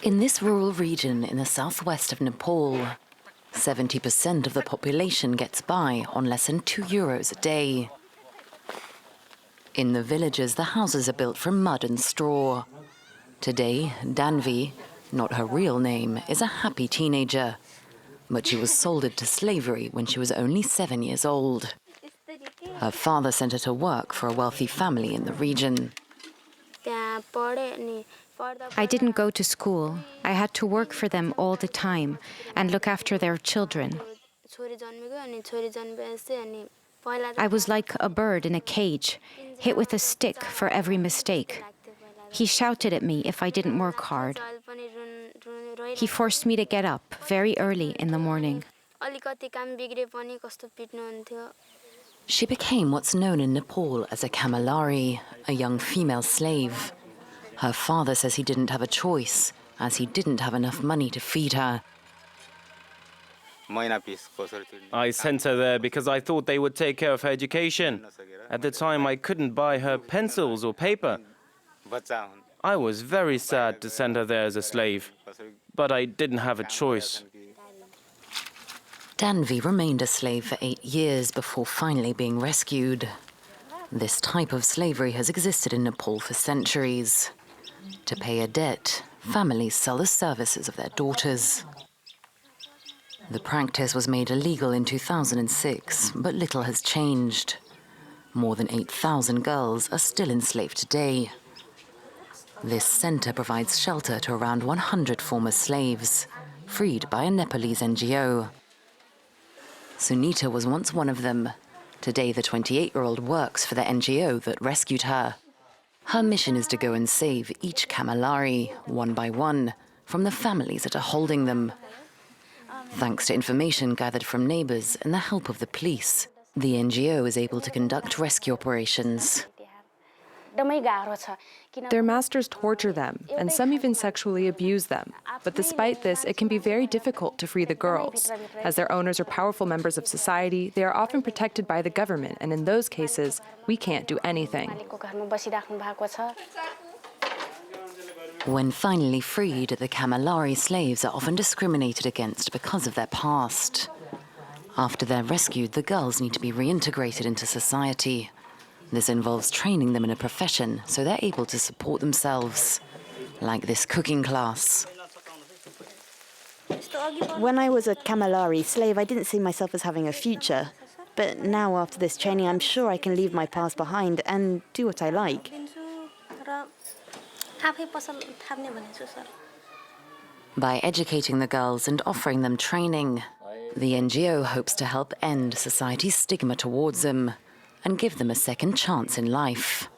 In this rural region in the southwest of Nepal, 70% of the population gets by on less than €2 a day. In the villages, the houses are built from mud and straw. Today, Danvi, not her real name, is a happy teenager, but she was sold into slavery when she was only 7 years old. Her father sent her to work for a wealthy family in the region. I didn't go to school. I had to work for them all the time and look after their children. I was like a bird in a cage, hit with a stick for every mistake. He shouted at me if I didn't work hard. He forced me to get up very early in the morning. She became what's known in Nepal as a Kamalari, a young female slave. Her father says he didn't have a choice, as he didn't have enough money to feed her. I sent her there because I thought they would take care of her education. At the time, I couldn't buy her pencils or paper. I was very sad to send her there as a slave, but I didn't have a choice. Danvi remained a slave for 8 years before finally being rescued. This type of slavery has existed in Nepal for centuries. To pay a debt, families sell the services of their daughters. The practice was made illegal in 2006, but little has changed. More than 8,000 girls are still enslaved today. This center provides shelter to around 100 former slaves, freed by a Nepalese NGO. Sunita was once one of them. Today, the 28-year-old works for the NGO that rescued her. Her mission is to go and save each Kamalari, one by one, from the families that are holding them. Thanks to information gathered from neighbors and the help of the police, the NGO is able to conduct rescue operations. Their masters torture them, and some even sexually abuse them. But despite this, it can be very difficult to free the girls. As their owners are powerful members of society, they are often protected by the government, and in those cases, we can't do anything. When finally freed, the Kamalari slaves are often discriminated against because of their past. After they're rescued, the girls need to be reintegrated into society. This involves training them in a profession so they're able to support themselves, like this cooking class. When I was a Kamalari slave, I didn't see myself as having a future. But now, after this training, I'm sure I can leave my past behind and do what I like. By educating the girls and offering them training, the NGO hopes to help end society's stigma towards them and give them a second chance in life.